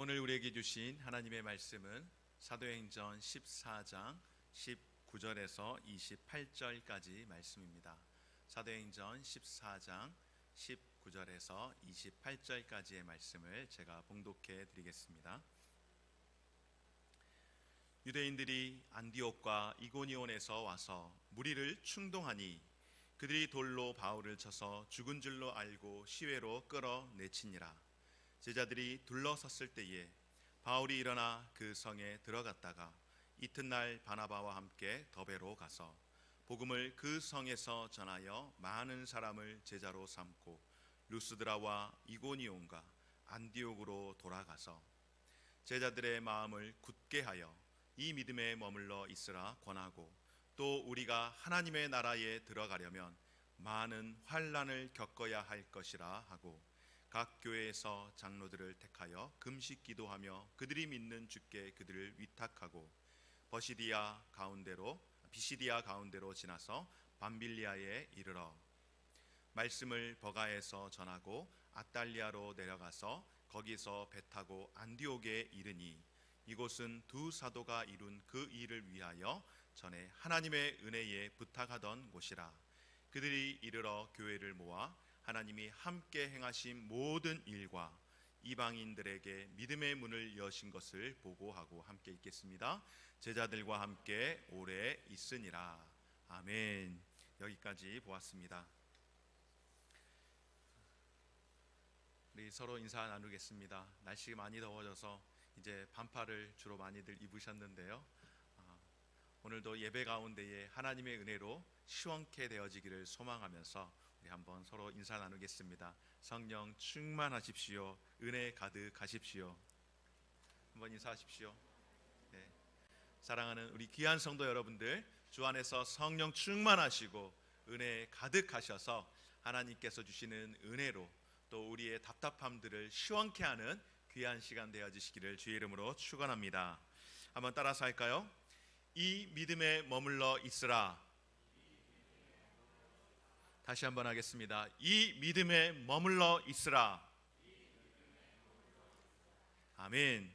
오늘 우리에게 주신 하나님의 말씀은 사도행전 14장 19절에서 28절까지 말씀입니다. 사도행전 14장 19절에서 28절까지의 말씀을 제가 봉독해 드리겠습니다. 유대인들이 안디옥과 이고니온에서 와서 무리를 충동하니 그들이 돌로 바울을 쳐서 죽은 줄로 알고 시외로 끌어내치니라. 제자들이 둘러섰을 때에 바울이 일어나 그 성에 들어갔다가 이튿날 바나바와 함께 더베로 가서 복음을 그 성에서 전하여 많은 사람을 제자로 삼고 루스드라와 이고니온과 안디옥으로 돌아가서 제자들의 마음을 굳게 하여 이 믿음에 머물러 있으라 권하고, 또 우리가 하나님의 나라에 들어가려면 많은 환난을 겪어야 할 것이라 하고, 각 교회에서 장로들을 택하여 금식 기도하며 그들이 믿는 주께 그들을 위탁하고 비시디아 가운데로 지나서 밤빌리아에 이르러 말씀을 버가에서 전하고 아탈리아로 내려가서 거기서 배 타고 안디옥에 이르니, 이곳은 두 사도가 이룬 그 일을 위하여 전에 하나님의 은혜에 부탁하던 곳이라. 그들이 이르러 교회를 모아 하나님이 함께 행하신 모든 일과 이방인들에게 믿음의 문을 여신 것을 보고하고, 함께 읽겠습니다. 제자들과 함께 오래 있으니라. 아멘. 여기까지 보았습니다. 우리 서로 인사 나누겠습니다. 날씨가 많이 더워져서 이제 반팔을 주로 많이들 입으셨는데요, 오늘도 예배 가운데에 하나님의 은혜로 시원케 되어지기를 소망하면서 우리 한번 서로 인사 나누겠습니다. 성령 충만하십시오. 은혜 가득하십시오. 한번 인사하십시오. 네. 사랑하는 우리 귀한 성도 여러분들, 주 안에서 성령 충만하시고 은혜 가득하셔서 하나님께서 주시는 은혜로 또 우리의 답답함들을 시원케 하는 귀한 시간 되어지시기를 주의 이름으로 축원합니다. 한번 따라서 할까요? 이 믿음에 머물러 있으라. 다시 한번 하겠습니다. 이 믿음에 머물러 있으라. 아멘.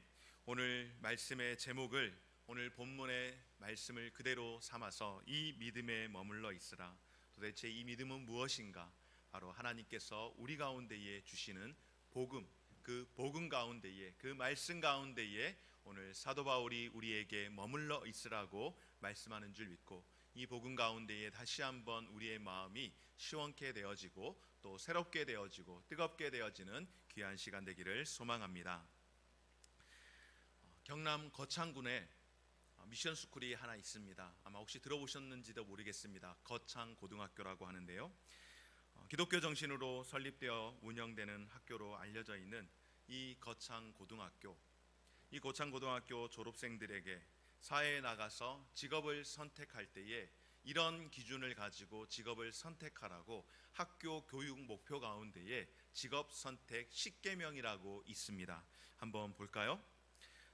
오늘 말씀의 제목을, 오늘 본문의 말씀을 그대로 삼아서 이 믿음에 머물러 있으라. 도대체 이 믿음은 무엇인가? 바로 하나님께서 우리 가운데에 주시는 복음, 그 복음 가운데에, 그 말씀 가운데에 오늘 사도 바울이 우리에게 머물러 있으라고 말씀하는 줄 믿고, 이 복음 가운데에 다시 한번 우리의 마음이 시원케 되어지고 또 새롭게 되어지고 뜨겁게 되어지는 귀한 시간 되기를 소망합니다. 경남 거창군에 미션 스쿨이 하나 있습니다. 아마 혹시 들어보셨는지도 모르겠습니다. 거창고등학교라고 하는데요, 기독교 정신으로 설립되어 운영되는 학교로 알려져 있는 이 거창고등학교 졸업생들에게 사회에 나가서 직업을 선택할 때에 이런 기준을 가지고 직업을 선택하라고 학교 교육 목표 가운데에 직업 선택 10계명이라고 있습니다. 한번 볼까요?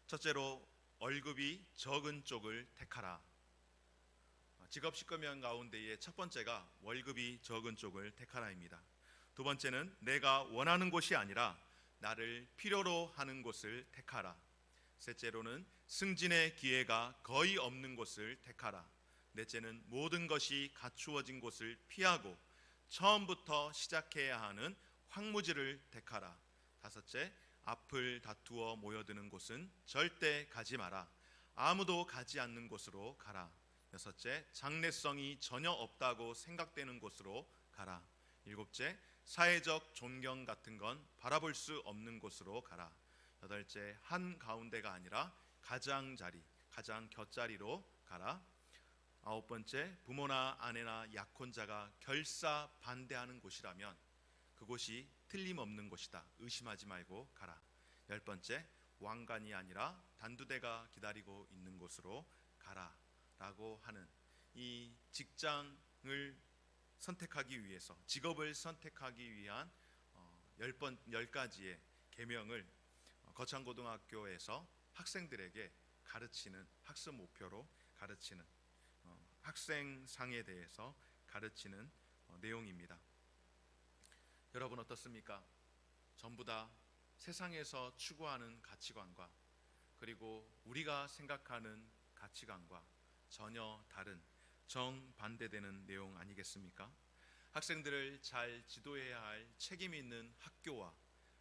첫째로, 월급이 적은 쪽을 택하라. 직업 10계명 가운데에 첫 번째가 월급이 적은 쪽을 택하라입니다. 두 번째는 내가 원하는 곳이 아니라 나를 필요로 하는 곳을 택하라. 셋째로는 승진의 기회가 거의 없는 곳을 택하라. 넷째는 모든 것이 갖추어진 곳을 피하고 처음부터 시작해야 하는 황무지를 택하라. 다섯째, 앞을 다투어 모여드는 곳은 절대 가지 마라. 아무도 가지 않는 곳으로 가라. 여섯째, 장래성이 전혀 없다고 생각되는 곳으로 가라. 일곱째, 사회적 존경 같은 건 바라볼 수 없는 곳으로 가라. 여덟째, 한 가운데가 아니라 가장 곁자리로 가라. 아홉 번째, 부모나 아내나 약혼자가 결사 반대하는 곳이라면 그곳이 틀림없는 곳이다. 의심하지 말고 가라. 열 번째, 왕관이 아니라 단두대가 기다리고 있는 곳으로 가라 라고 하는 이 직장을 선택하기 위해서, 직업을 선택하기 위한 10가지의 계명을 거창고등학교에서 학생들에게 가르치는, 학습 목표로 가르치는 학생상에 대해서 가르치는 내용입니다. 여러분 어떻습니까? 전부 다 세상에서 추구하는 가치관과 그리고 우리가 생각하는 가치관과 전혀 다른 정반대되는 내용 아니겠습니까? 학생들을 잘 지도해야 할 책임 있는 학교와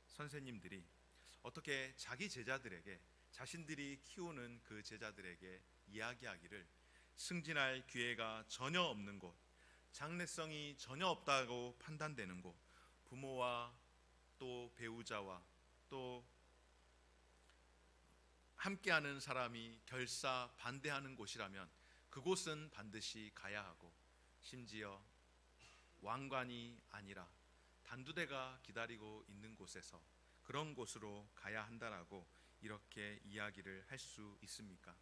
선생님들이 어떻게 자기 제자들에게, 자신들이 키우는 그 제자들에게 이야기하기를 승진할 기회가 전혀 없는 곳, 장래성이 전혀 없다고 판단되는 곳, 부모와 또 배우자와 또 함께하는 사람이 결사 반대하는 곳이라면 그곳은 반드시 가야 하고, 심지어 왕관이 아니라 단두대가 기다리고 있는 곳에서 그런 곳으로 가야 한다라고 이렇게 이야기를 할 수 있습니까?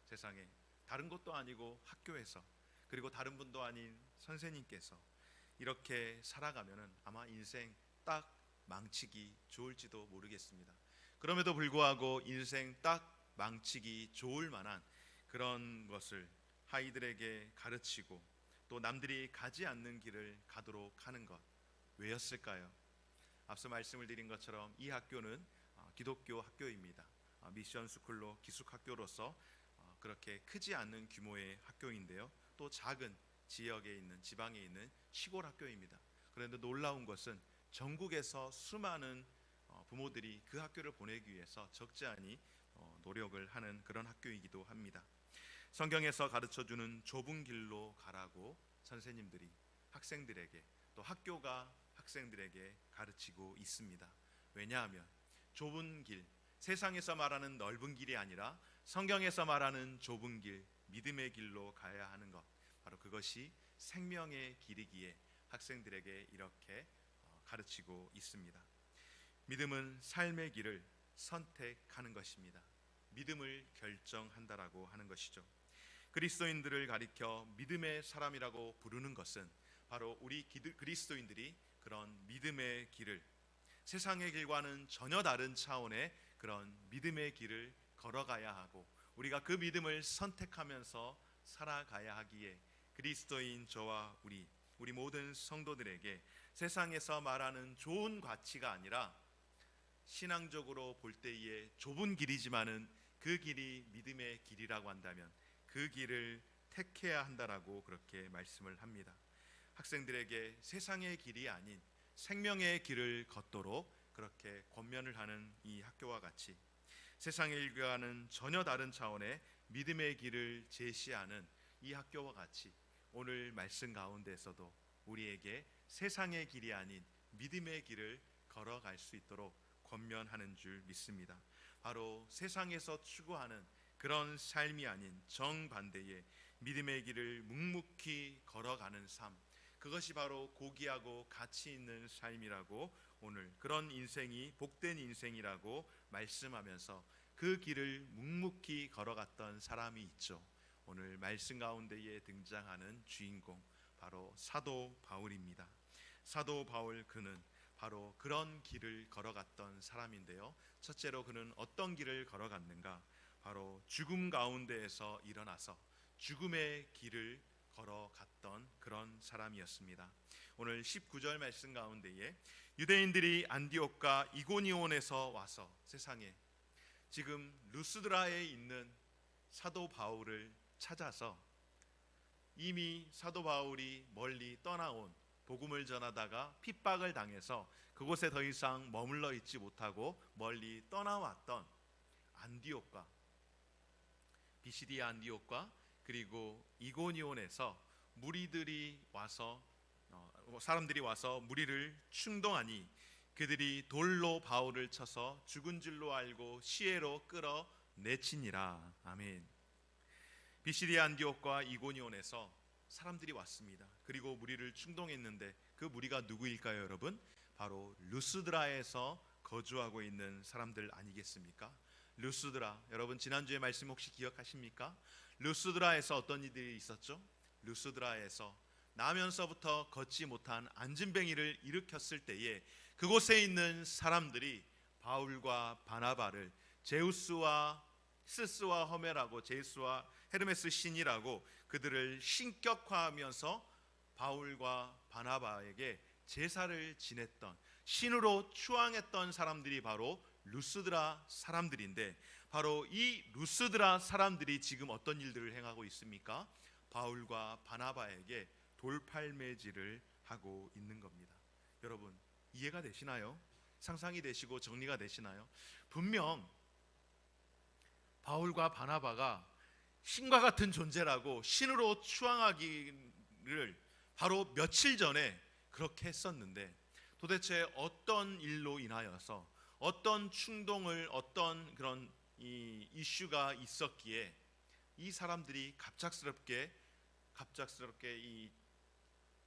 세상에 다른 곳도 아니고 학교에서, 그리고 다른 분도 아닌 선생님께서 이렇게 살아가면은 아마 인생 딱 망치기 좋을지도 모르겠습니다. 그럼에도 불구하고 인생 딱 망치기 좋을 만한 그런 것을 아이들에게 가르치고 또 남들이 가지 않는 길을 가도록 하는 것, 왜였을까요? 앞서 말씀을 드린 것처럼 이 학교는 기독교 학교입니다. 미션 스쿨로 기숙학교로서 그렇게 크지 않는 규모의 학교인데요, 또 작은 지역에 있는, 지방에 있는 시골 학교입니다. 그런데 놀라운 것은 전국에서 수많은 부모들이 그 학교를 보내기 위해서 적지 않이 노력을 하는 그런 학교이기도 합니다. 성경에서 가르쳐주는 좁은 길로 가라고 선생님들이 학생들에게, 또 학교가 학생들에게 가르치고 있습니다. 왜냐하면 좁은 길, 세상에서 말하는 넓은 길이 아니라 성경에서 말하는 좁은 길, 믿음의 길로 가야 하는 것, 바로 그것이 생명의 길이기에 학생들에게 이렇게 가르치고 있습니다. 믿음은 삶의 길을 선택하는 것입니다. 믿음을 결정한다라고 하는 것이죠. 그리스도인들을 가리켜 믿음의 사람이라고 부르는 것은 바로 우리 그리스도인들이 그런 믿음의 길을, 세상의 길과는 전혀 다른 차원의 그런 믿음의 길을 걸어가야 하고, 우리가 그 믿음을 선택하면서 살아가야 하기에 그리스도인 저와 우리 모든 성도들에게 세상에서 말하는 좋은 가치가 아니라 신앙적으로 볼 때에 좁은 길이지만은 그 길이 믿음의 길이라고 한다면 그 길을 택해야 한다라고 그렇게 말씀을 합니다. 학생들에게 세상의 길이 아닌 생명의 길을 걷도록 그렇게 권면을 하는 이 학교와 같이 세상의 일과는 전혀 다른 차원의 믿음의 길을 제시하는 이 학교와 같이 오늘 말씀 가운데서도 우리에게 세상의 길이 아닌 믿음의 길을 걸어갈 수 있도록 권면하는 줄 믿습니다. 바로 세상에서 추구하는 그런 삶이 아닌 정반대의 믿음의 길을 묵묵히 걸어가는 삶, 그것이 바로 고귀하고 가치 있는 삶이라고, 오늘 그런 인생이 복된 인생이라고 말씀하면서 그 길을 묵묵히 걸어갔던 사람이 있죠. 오늘 말씀 가운데에 등장하는 주인공, 바로 사도 바울입니다. 사도 바울, 그는 바로 그런 길을 걸어갔던 사람인데요, 첫째로 그는 어떤 길을 걸어갔는가? 바로 죽음 가운데에서 일어나서 죽음의 길을 걸어갔던 그런 사람이었습니다. 오늘 19절 말씀 가운데에 유대인들이 안디옥과 이고니온에서 와서, 세상에 지금 루스드라에 있는 사도 바울을 찾아서, 이미 사도 바울이 멀리 떠나온, 복음을 전하다가 핍박을 당해서 그곳에 더 이상 머물러 있지 못하고 멀리 떠나왔던 안디옥과, 비시디아 안디옥과 그리고 이고니온에서 사람들이 와서 무리를 충동하니 그들이 돌로 바울을 쳐서 죽은 줄로 알고 시외로 끌어내치니라. 아멘. 비시디아 안디옥과 이고니온에서 사람들이 왔습니다. 그리고 무리를 충동했는데 그 무리가 누구일까요, 여러분? 바로 루스드라에서 거주하고 있는 사람들 아니겠습니까? 루스드라, 여러분 지난주에 말씀 혹시 기억하십니까? 루스드라에서 어떤 일들이 있었죠? 루스드라에서 나면서부터 걷지 못한 안진뱅이를 일으켰을 때에 그곳에 있는 사람들이 바울과 바나바를 제우스와 스스와 허메라고, 제우스와 헤르메스 신이라고 그들을 신격화하면서 바울과 바나바에게 제사를 지냈던, 신으로 추앙했던 사람들이 바로 루스드라 사람들인데, 바로 이 루스드라 사람들이 지금 어떤 일들을 행하고 있습니까? 바울과 바나바에게 돌팔매질을 하고 있는 겁니다. 여러분, 이해가 되시나요? 상상이 되시고 정리가 되시나요? 분명 바울과 바나바가 신과 같은 존재라고 신으로 추앙하기를 바로 며칠 전에 그렇게 했었는데, 도대체 어떤 일로 인하여서 어떤 충동을, 어떤 그런 이 이슈가 있었기에 이 사람들이 갑작스럽게 이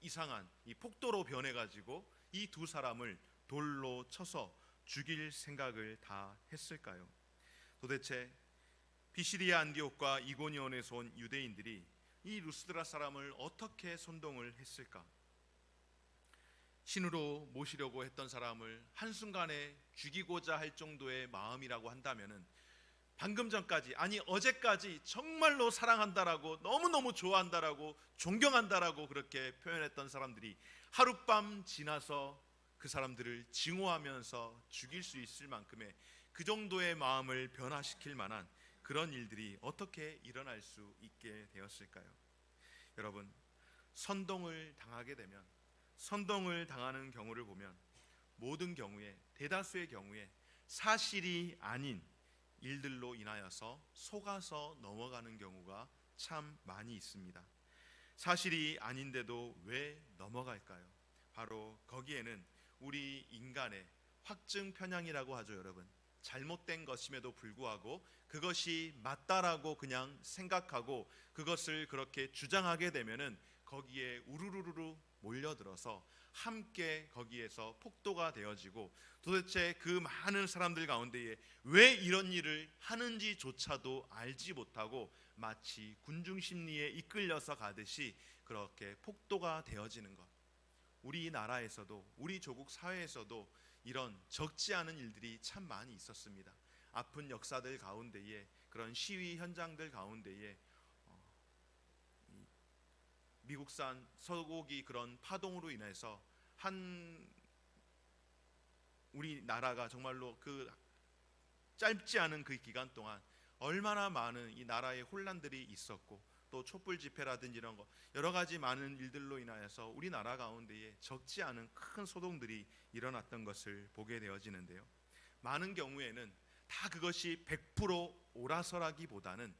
이상한 이 폭도로 변해가지고 이 두 사람을 돌로 쳐서 죽일 생각을 다 했을까요? 도대체 비시디아 안디옥과 이고니온에서 온 유대인들이 이 루스드라 사람을 어떻게 선동을 했을까? 신으로 모시려고 했던 사람을 한순간에 죽이고자 할 정도의 마음이라고 한다면은, 방금 전까지, 아니 어제까지 정말로 사랑한다라고, 너무너무 좋아한다라고, 존경한다라고 그렇게 표현했던 사람들이 하룻밤 지나서 그 사람들을 증오하면서 죽일 수 있을 만큼의 그 정도의 마음을 변화시킬 만한 그런 일들이 어떻게 일어날 수 있게 되었을까요? 여러분, 선동을 당하게 되면, 선동을 당하는 경우를 보면 모든 경우에, 대다수의 경우에 사실이 아닌 일들로 인하여서 속아서 넘어가는 경우가 참 많이 있습니다. 사실이 아닌데도 왜 넘어갈까요? 바로 거기에는 우리 인간의 확증 편향이라고 하죠, 여러분. 잘못된 것임에도 불구하고 그것이 맞다라고 그냥 생각하고 그것을 그렇게 주장하게 되면은 거기에 우르르르 몰려들어서 함께 거기에서 폭도가 되어지고, 도대체 그 많은 사람들 가운데에 왜 이런 일을 하는지조차도 알지 못하고 마치 군중심리에 이끌려서 가듯이 그렇게 폭도가 되어지는 것. 우리나라에서도, 우리 조국 사회에서도 이런 적지 않은 일들이 참 많이 있었습니다. 아픈 역사들 가운데에, 그런 시위 현장들 가운데에 미국산 서곡이 그런 파동으로 인해서 우리나라가 정말로 그 짧지 않은 그 기간 동안 얼마나 많은 이 나라의 혼란들이 있었고, 또 촛불 집회라든지 이런 거 여러 가지 많은 일들로 인하여서 우리나라 가운데에 적지 않은 큰 소동들이 일어났던 것을 보게 되어지는데요. 많은 경우에는 다 그것이 100% 옳아서라기보다는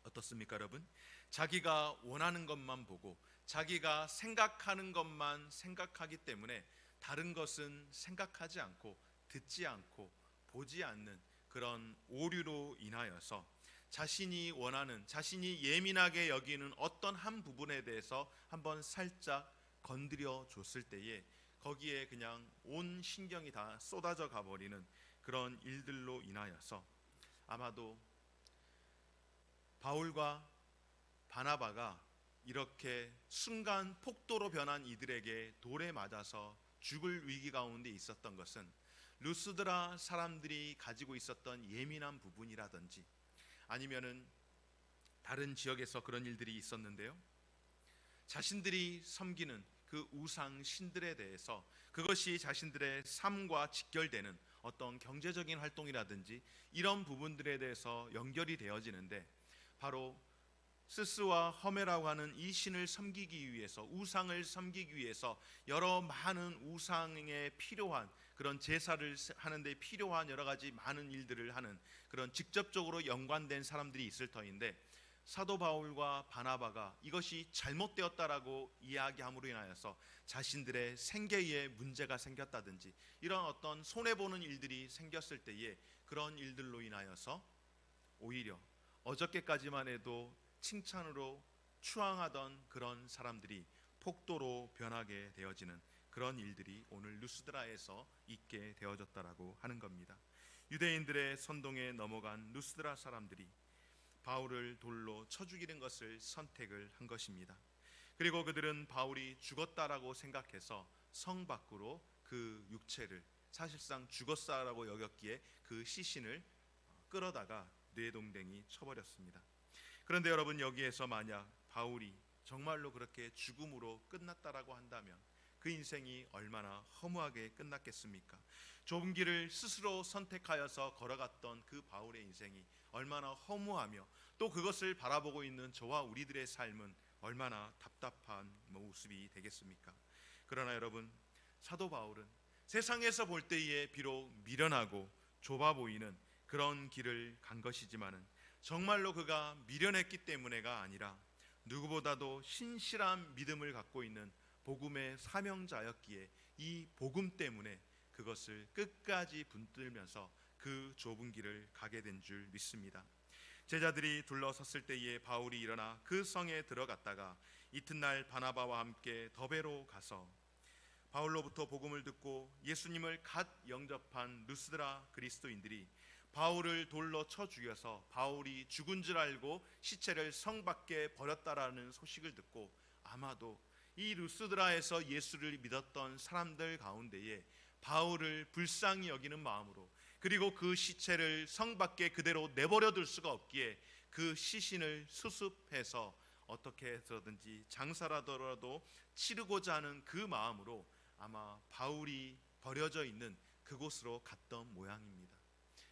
어떻습니까, 여러분? 자기가 원하는 것만 보고 자기가 생각하는 것만 생각하기 때문에 다른 것은 생각하지 않고 듣지 않고 보지 않는 그런 오류로 인하여서 자신이 원하는, 자신이 예민하게 여기는 어떤 한 부분에 대해서 한번 살짝 건드려 줬을 때에 거기에 그냥 온 신경이 다 쏟아져 가버리는 그런 일들로 인하여서 아마도 바울과 바나바가 이렇게 순간 폭도로 변한 이들에게 돌에 맞아서 죽을 위기 가운데 있었던 것은 루스드라 사람들이 가지고 있었던 예민한 부분이라든지, 아니면은 다른 지역에서 그런 일들이 있었는데요. 자신들이 섬기는 그 우상 신들에 대해서 그것이 자신들의 삶과 직결되는 어떤 경제적인 활동이라든지 이런 부분들에 대해서 연결이 되어지는데, 바로 스스와 허메라고 하는 이 신을 섬기기 위해서, 우상을 섬기기 위해서 여러 많은 우상에 필요한 그런 제사를 하는 데 필요한 여러 가지 많은 일들을 하는 그런 직접적으로 연관된 사람들이 있을 터인데, 사도 바울과 바나바가 이것이 잘못되었다라고 이야기함으로 인하여서 자신들의 생계에 문제가 생겼다든지 이런 어떤 손해보는 일들이 생겼을 때에 그런 일들로 인하여서 오히려 어저께까지만 해도 칭찬으로 추앙하던 그런 사람들이 폭도로 변하게 되어지는 그런 일들이 오늘 루스드라에서 있게 되어졌다라고 하는 겁니다. 유대인들의 선동에 넘어간 루스드라 사람들이 바울을 돌로 쳐 죽이는 것을 선택을 한 것입니다. 그리고 그들은 바울이 죽었다라고 생각해서 성 밖으로 그 육체를, 사실상 죽었다라고 여겼기에 그 시신을 끌어다가 뇌동댕이 쳐버렸습니다. 그런데 여러분, 여기에서 만약 바울이 정말로 그렇게 죽음으로 끝났다라고 한다면 그 인생이 얼마나 허무하게 끝났겠습니까? 좁은 길을 스스로 선택하여서 걸어갔던 그 바울의 인생이 얼마나 허무하며 또 그것을 바라보고 있는 저와 우리들의 삶은 얼마나 답답한 모습이 되겠습니까? 그러나 여러분, 사도 바울은 세상에서 볼 때에 비록 미련하고 좁아 보이는 그런 길을 간 것이지만은 정말로 그가 미련했기 때문에가 아니라 누구보다도 신실한 믿음을 갖고 있는 복음의 사명자였기에 이 복음 때문에 그것을 끝까지 붙들면서 그 좁은 길을 가게 된 줄 믿습니다. 제자들이 둘러섰을 때에 바울이 일어나 그 성에 들어갔다가 이튿날 바나바와 함께 더베로 가서 바울로부터 복음을 듣고 예수님을 갓 영접한 루스드라 그리스도인들이 바울을 돌로 쳐 죽여서 바울이 죽은 줄 알고 시체를 성 밖에 버렸다라는 소식을 듣고 아마도 이 루스드라에서 예수를 믿었던 사람들 가운데에 바울을 불쌍히 여기는 마음으로, 그리고 그 시체를 성 밖에 그대로 내버려 둘 수가 없기에 그 시신을 수습해서 어떻게 해서든지 장사라더라도 치르고자 하는 그 마음으로 아마 바울이 버려져 있는 그곳으로 갔던 모양입니다.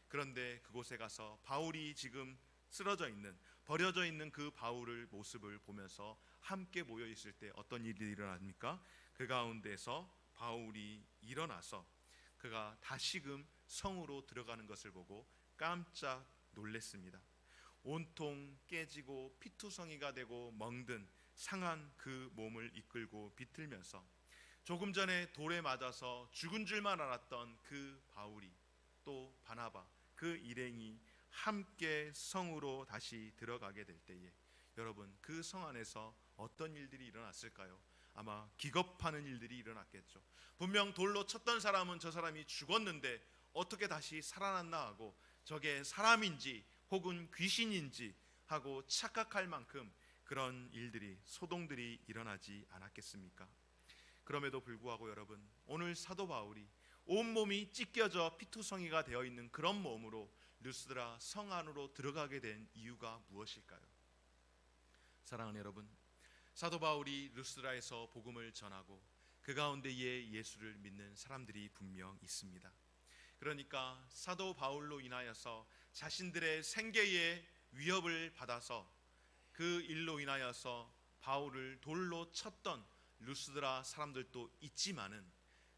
그런데 그곳에 가서 바울이 지금 쓰러져 있는, 버려져 있는 그 바울의 모습을 보면서 함께 모여 있을 때 어떤 일이 일어납니까? 그 가운데서 바울이 일어나서 그가 다시금 성으로 들어가는 것을 보고 깜짝 놀랐습니다. 온통 깨지고 피투성이가 되고 멍든 상한 그 몸을 이끌고 비틀면서 조금 전에 돌에 맞아서 죽은 줄만 알았던 그 바울이 또 바나바 그 일행이 함께 성으로 다시 들어가게 될 때에 여러분, 그 성 안에서 어떤 일들이 일어났을까요? 아마 기겁하는 일들이 일어났겠죠. 분명 돌로 쳤던 사람은 저 사람이 죽었는데 어떻게 다시 살아났나 하고 저게 사람인지 혹은 귀신인지 하고 착각할 만큼 그런 일들이, 소동들이 일어나지 않았겠습니까? 그럼에도 불구하고 여러분, 오늘 사도 바울이 온몸이 찢겨져 피투성이가 되어 있는 그런 몸으로 루스드라 성 안으로 들어가게 된 이유가 무엇일까요? 사랑하는 여러분, 사도 바울이 루스드라에서 복음을 전하고 그 가운데에 예수를 믿는 사람들이 분명 있습니다. 그러니까 사도 바울로 인하여서 자신들의 생계에 위협을 받아서 그 일로 인하여서 바울을 돌로 쳤던 루스드라 사람들도 있지만은,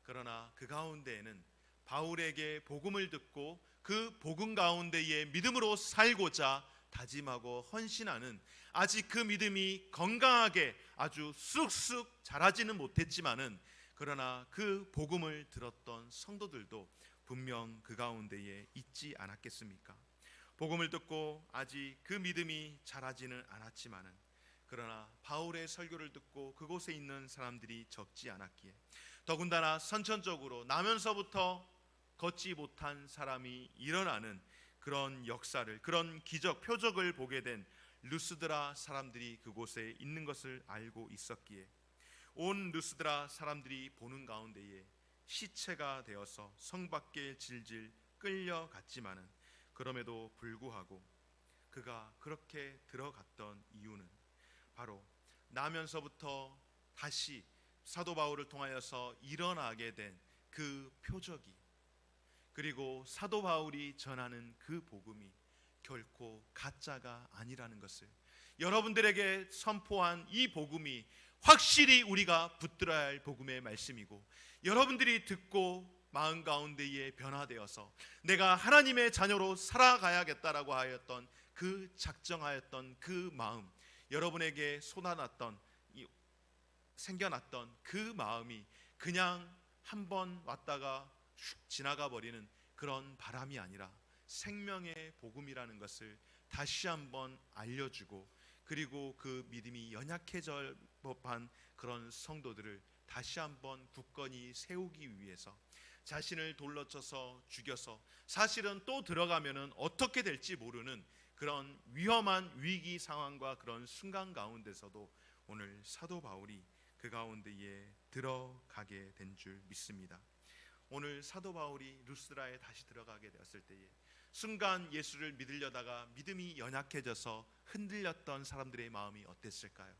그러나 그 가운데에는 바울에게 복음을 듣고 그 복음 가운데에 믿음으로 살고자 다짐하고 헌신하는, 아직 그 믿음이 건강하게 아주 쑥쑥 자라지는 못했지만은 그러나 그 복음을 들었던 성도들도 분명 그 가운데에 있지 않았겠습니까? 복음을 듣고 아직 그 믿음이 자라지는 않았지만은 그러나 바울의 설교를 듣고 그곳에 있는 사람들이 적지 않았기에, 더군다나 선천적으로 나면서부터 걷지 못한 사람이 일어나는 그런 역사를, 그런 기적, 표적을 보게 된 루스드라 사람들이 그곳에 있는 것을 알고 있었기에 온 루스드라 사람들이 보는 가운데에 시체가 되어서 성 밖에 질질 끌려갔지만은 그럼에도 불구하고 그가 그렇게 들어갔던 이유는 바로 나면서부터 다시 사도 바울을 통하여서 일어나게 된 그 표적이, 그리고 사도 바울이 전하는 그 복음이 결코 가짜가 아니라는 것을, 여러분들에게 선포한 이 복음이 확실히 우리가 붙들어야 할 복음의 말씀이고, 여러분들이 듣고 마음 가운데에 변화되어서 내가 하나님의 자녀로 살아가야겠다라고 하였던 그 작정하였던 그 마음, 여러분에게 쏟아났던 생겨났던 그 마음이 그냥 한번 왔다가 슉 지나가 버리는 그런 바람이 아니라 생명의 복음이라는 것을 다시 한번 알려주고, 그리고 그 믿음이 연약해질 법한 그런 성도들을 다시 한번 굳건히 세우기 위해서 자신을 돌로 쳐서 죽여서 사실은 또 들어가면은 어떻게 될지 모르는 그런 위험한 위기 상황과 그런 순간 가운데서도 오늘 사도 바울이 그 가운데에 들어가게 된 줄 믿습니다. 오늘 사도 바울이 루스드라에 다시 들어가게 되었을 때에 순간 예수를 믿으려다가 믿음이 연약해져서 흔들렸던 사람들의 마음이 어땠을까요?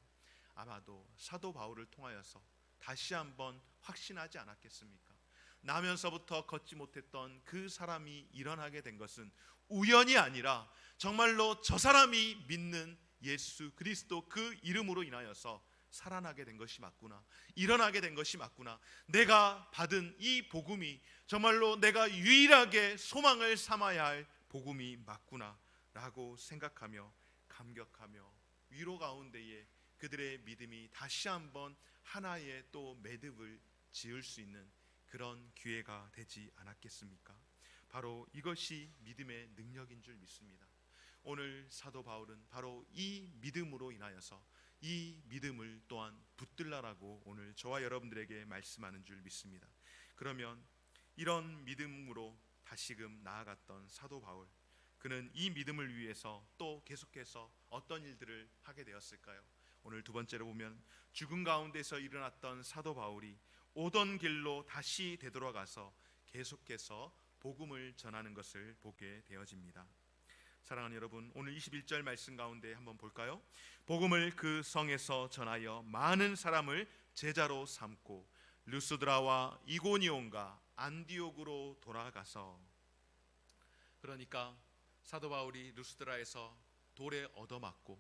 아마도 사도 바울을 통하여서 다시 한번 확신하지 않았겠습니까? 나면서부터 걷지 못했던 그 사람이 일어나게 된 것은 우연이 아니라 정말로 저 사람이 믿는 예수 그리스도 그 이름으로 인하여서 살아나게 된 것이 맞구나, 일어나게 된 것이 맞구나, 내가 받은 이 복음이 정말로 내가 유일하게 소망을 삼아야 할 복음이 맞구나 라고 생각하며 감격하며 위로 가운데에 그들의 믿음이 다시 한번 하나의 또 매듭을 지을 수 있는 그런 기회가 되지 않았겠습니까? 바로 이것이 믿음의 능력인 줄 믿습니다. 오늘 사도 바울은 바로 이 믿음으로 인하여서 이 믿음을 또한 붙들라라고 오늘 저와 여러분들에게 말씀하는 줄 믿습니다. 그러면 이런 믿음으로 다시금 나아갔던 사도 바울, 그는 이 믿음을 위해서 또 계속해서 어떤 일들을 하게 되었을까요? 오늘 두 번째로 보면 죽음 가운데서 일어났던 사도 바울이 오던 길로 다시 되돌아가서 계속해서 복음을 전하는 것을 보게 되어집니다. 사랑하는 여러분, 오늘 21절 말씀 가운데 한번 볼까요? 복음을 그 성에서 전하여 많은 사람을 제자로 삼고 르스드라와 이고니온과 안디옥으로 돌아가서, 그러니까 사도 바울이 르스드라에서 돌에 얻어맞고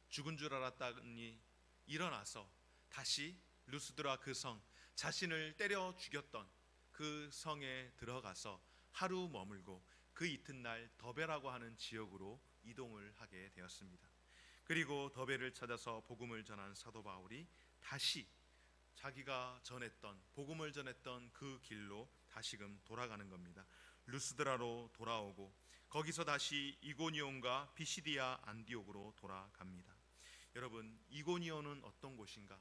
죽은 줄 알았더니 일어나서 다시 르스드라 그 성, 자신을 때려 죽였던 그 성에 들어가서 하루 머물고 그 이튿날 더베라고 하는 지역으로 이동을 하게 되었습니다. 그리고 더베를 찾아서 복음을 전한 사도 바울이 다시 자기가 전했던 복음을 전했던 그 길로 다시금 돌아가는 겁니다. 루스드라로 돌아오고 거기서 다시 이고니온과 피시디아 안디옥으로 돌아갑니다. 여러분, 이고니온은 어떤 곳인가?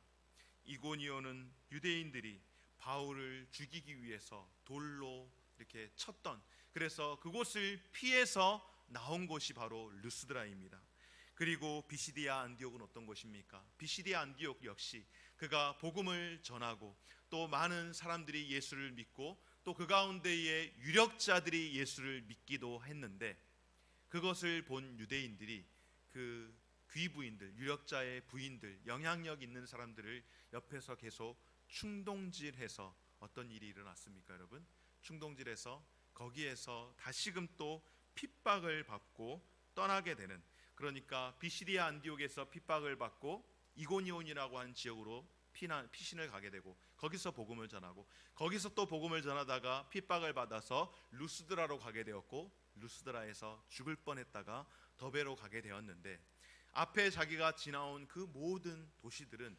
이고니온은 유대인들이 바울을 죽이기 위해서 돌로 이렇게 쳤던, 그래서 그곳을 피해서 나온 곳이 바로 루스드라입니다. 그리고 비시디아 안디옥은 어떤 곳입니까? 비시디아 안디옥 역시 그가 복음을 전하고 또 많은 사람들이 예수를 믿고 또 그 가운데에 유력자들이 예수를 믿기도 했는데, 그것을 본 유대인들이 그 귀부인들, 유력자의 부인들, 영향력 있는 사람들을 옆에서 계속 충동질해서 어떤 일이 일어났습니까, 여러분? 충동질해서 거기에서 다시금 또 핍박을 받고 떠나게 되는, 그러니까 비시디아 안디옥에서 핍박을 받고 이고니온이라고 하는 지역으로 피신을 가게 되고 거기서 복음을 전하고 거기서 또 복음을 전하다가 핍박을 받아서 루스드라로 가게 되었고 루스드라에서 죽을 뻔했다가 더베로 가게 되었는데, 앞에 자기가 지나온 그 모든 도시들은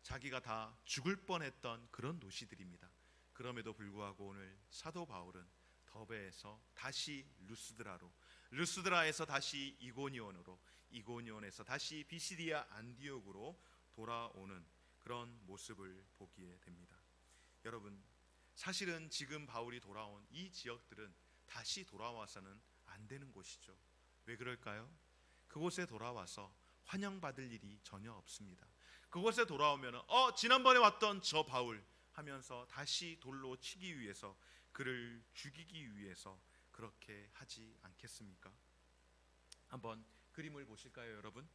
자기가 다 죽을 뻔했던 그런 도시들입니다. 그럼에도 불구하고 오늘 사도 바울은 더베에서 다시 루스드라로, 루스드라에서 다시 이고니온으로, 이고니온에서 다시 비시디아 안디옥으로 돌아오는 그런 모습을 보기에 됩니다. 여러분, 사실은 지금 바울이 돌아온 이 지역들은 다시 돌아와서는 안 되는 곳이죠. 왜 그럴까요? 그곳에 돌아와서 환영받을 일이 전혀 없습니다. 그곳에 돌아오면 지난번에 왔던 저 바울 하면서 다시 돌로 치기 위해서, 그를 죽이기 위해서 그렇게 하지 않겠습니까? 한번 그림을 보실까요, 여러분?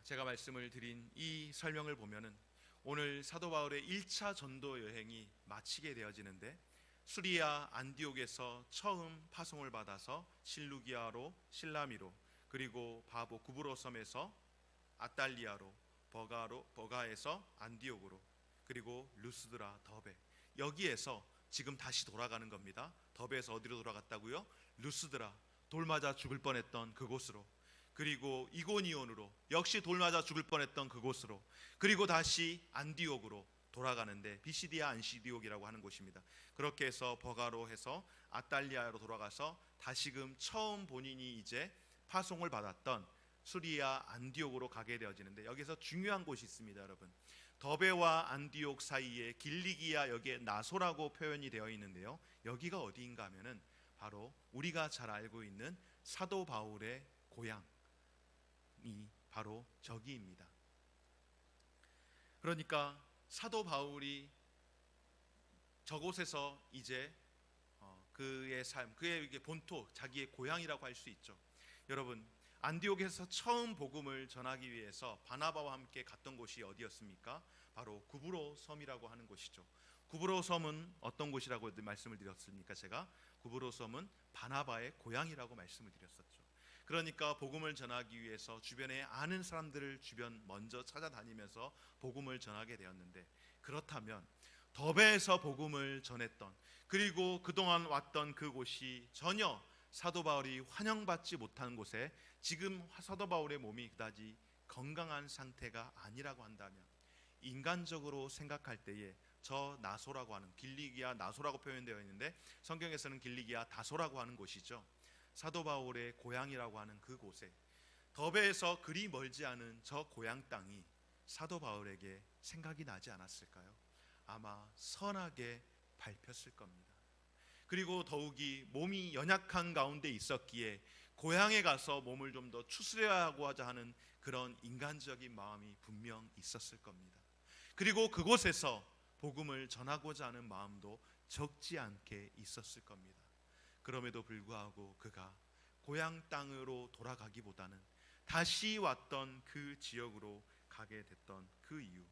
제가 말씀을 드린 이 설명을 보면은 오늘 사도 바울의 1차 전도 여행이 마치게 되어지는데, 수리아 안디옥에서 처음 파송을 받아서 실루기아로, 실라미로, 그리고 바보 구브로 섬에서 아탈리아로, 버가에서 안디옥으로, 그리고 루스드라, 더베, 여기에서 지금 다시 돌아가는 겁니다. 더베에서 어디로 돌아갔다고요? 루스드라, 돌 맞아 죽을 뻔했던 그곳으로, 그리고 이고니온으로, 역시 돌 맞아 죽을 뻔했던 그곳으로, 그리고 다시 안디옥으로 돌아가는데 비시디아 안시디옥이라고 하는 곳입니다. 그렇게 해서 버가로 해서 아탈리아로 돌아가서 다시금 처음 본인이 이제 파송을 받았던 수리아 안디옥으로 가게 되어지는데, 여기서 중요한 곳이 있습니다, 여러분. 더베와 안디옥 사이에 길리기아, 여기에 나소라고 표현이 되어 있는데요, 여기가 어디인가 하면은 바로 우리가 잘 알고 있는 사도 바울의 고향이 바로 저기입니다. 그러니까 사도 바울이 저곳에서 이제 그의 삶, 그의 본토, 자기의 고향이라고 할 수 있죠. 여러분, 안디옥에서 처음 복음을 전하기 위해서 바나바와 함께 갔던 곳이 어디였습니까? 바로 구브로 섬이라고 하는 곳이죠. 구브로 섬은 어떤 곳이라고 말씀을 드렸습니까? 제가 구브로 섬은 바나바의 고향이라고 말씀을 드렸었죠. 그러니까 복음을 전하기 위해서 주변에 아는 사람들을 주변 먼저 찾아다니면서 복음을 전하게 되었는데, 그렇다면 더베에서 복음을 전했던, 그리고 그동안 왔던 그곳이 전혀 사도 바울이 환영받지 못한 곳에 지금 사도 바울의 몸이 그다지 건강한 상태가 아니라고 한다면, 인간적으로 생각할 때에 저 나소라고 하는, 길리기아 나소라고 표현되어 있는데 성경에서는 길리기아 다소라고 하는 곳이죠. 사도 바울의 고향이라고 하는 그곳에, 더베에서 그리 멀지 않은 저 고향 땅이 사도 바울에게 생각이 나지 않았을까요? 아마 선하게 밟혔을 겁니다. 그리고 더욱이 몸이 연약한 가운데 있었기에 고향에 가서 몸을 좀 더 추스려하고 하자 하는 그런 인간적인 마음이 분명 있었을 겁니다. 그리고 그곳에서 복음을 전하고자 하는 마음도 적지 않게 있었을 겁니다. 그럼에도 불구하고 그가 고향 땅으로 돌아가기보다는 다시 왔던 그 지역으로 가게 됐던 그 이유,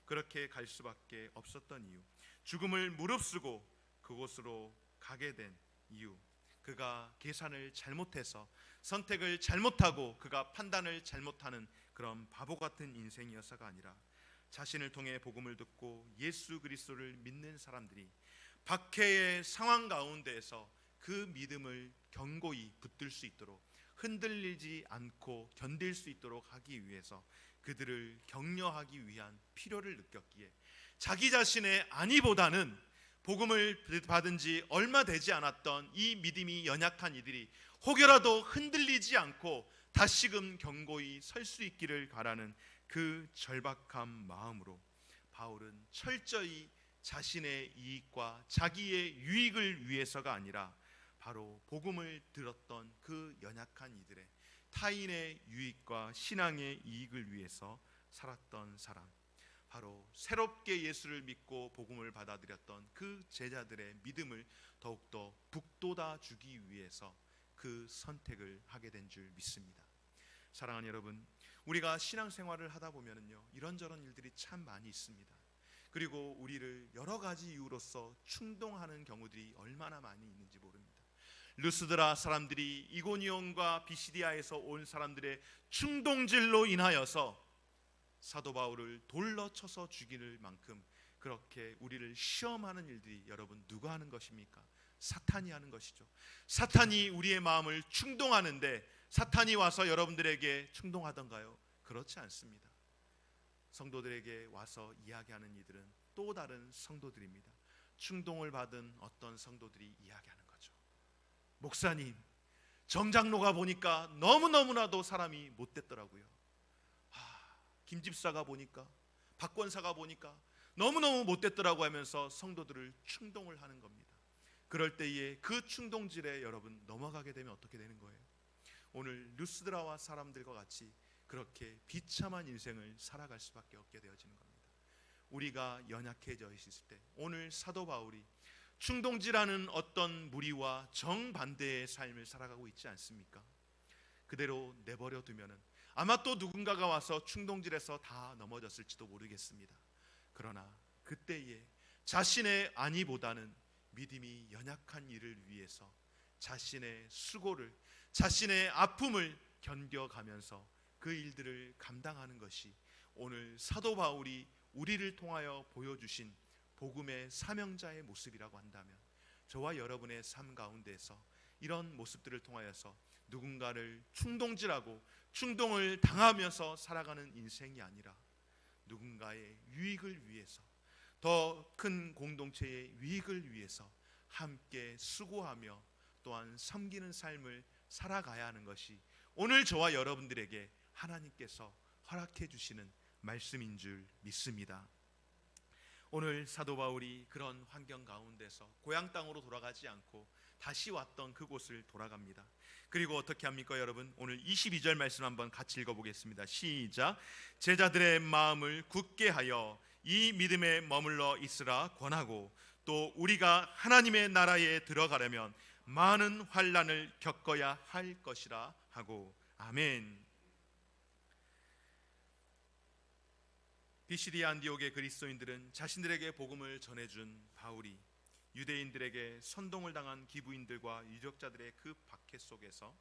그렇게 갈 수밖에 없었던 이유, 죽음을 무릅쓰고 그곳으로 가게 된 이유, 그가 계산을 잘못해서, 선택을 잘못하고 그가 판단을 잘못하는 그런 바보 같은 인생이어서가 아니라, 자신을 통해 복음을 듣고 예수 그리스도를 믿는 사람들이 박해의 상황 가운데에서 그 믿음을 견고히 붙들 수 있도록, 흔들리지 않고 견딜 수 있도록 하기 위해서 그들을 격려하기 위한 필요를 느꼈기에, 자기 자신의 안위보다는 복음을 받은 지 얼마 되지 않았던 이 믿음이 연약한 이들이 혹여라도 흔들리지 않고 다시금 견고히 설 수 있기를 바라는 그 절박한 마음으로 바울은 철저히 자신의 이익과 자기의 유익을 위해서가 아니라 바로 복음을 들었던 그 연약한 이들의, 타인의 유익과 신앙의 이익을 위해서 살았던 사람, 바로 새롭게 예수를 믿고 복음을 받아들였던 그 제자들의 믿음을 더욱더 북돋아 주기 위해서 그 선택을 하게 된 줄 믿습니다. 사랑하는 여러분, 우리가 신앙생활을 하다 보면은요, 이런저런 일들이 참 많이 있습니다. 그리고 우리를 여러 가지 이유로서 충동하는 경우들이 얼마나 많이 있는지 모릅니다. 루스드라 사람들이 이고니온과 비시디아에서 온 사람들의 충동질로 인하여서 사도 바울을 돌로 쳐서 죽이는 만큼 그렇게 우리를 시험하는 일들이 여러분 누가 하는 것입니까? 사탄이 하는 것이죠. 사탄이 우리의 마음을 충동하는데, 사탄이 와서 여러분들에게 충동하던가요? 그렇지 않습니다. 성도들에게 와서 이야기하는 이들은 또 다른 성도들입니다. 충동을 받은 어떤 성도들이 이야기하는 거죠. 목사님, 정장로가 보니까 너무너무나도 사람이 못됐더라고요. 김집사가 보니까, 박권사가 보니까 너무너무 못됐더라고 하면서 성도들을 충동을 하는 겁니다. 그럴 때에 그 충동질에 여러분 넘어가게 되면 어떻게 되는 거예요? 오늘 루스드라와 사람들과 같이 그렇게 비참한 인생을 살아갈 수밖에 없게 되어지는 겁니다. 우리가 연약해져 있을 때 오늘 사도 바울이 충동질하는 어떤 무리와 정반대의 삶을 살아가고 있지 않습니까? 그대로 내버려 두면은 아마 또 누군가가 와서 충동질해서 다 넘어졌을지도 모르겠습니다. 그러나 그때에 자신의 안위보다는 믿음이 연약한 이를 위해서 자신의 수고를, 자신의 아픔을 견뎌가면서 그 일들을 감당하는 것이 오늘 사도 바울이 우리를 통하여 보여주신 복음의 사명자의 모습이라고 한다면, 저와 여러분의 삶 가운데서 이런 모습들을 통하여서 누군가를 충동질하고 충동을 당하면서 살아가는 인생이 아니라 누군가의 유익을 위해서, 더 큰 공동체의 유익을 위해서 함께 수고하며 또한 섬기는 삶을 살아가야 하는 것이 오늘 저와 여러분들에게 하나님께서 허락해 주시는 말씀인 줄 믿습니다. 오늘 사도 바울이 그런 환경 가운데서 고향 땅으로 돌아가지 않고 다시 왔던 그곳을 돌아갑니다. 그리고 어떻게 합니까 여러분? 오늘 22절 말씀 한번 같이 읽어보겠습니다. 시작. 제자들의 마음을 굳게 하여 이 믿음에 머물러 있으라 권하고, 또 우리가 하나님의 나라에 들어가려면 많은 환난을 겪어야 할 것이라 하고. 아멘. 피시디아 안디옥의 그리스도인들은 자신들에게 복음을 전해준 바울이 유대인들에게 선동을 당한 기부인들과 유력자들의 그 박해 속에서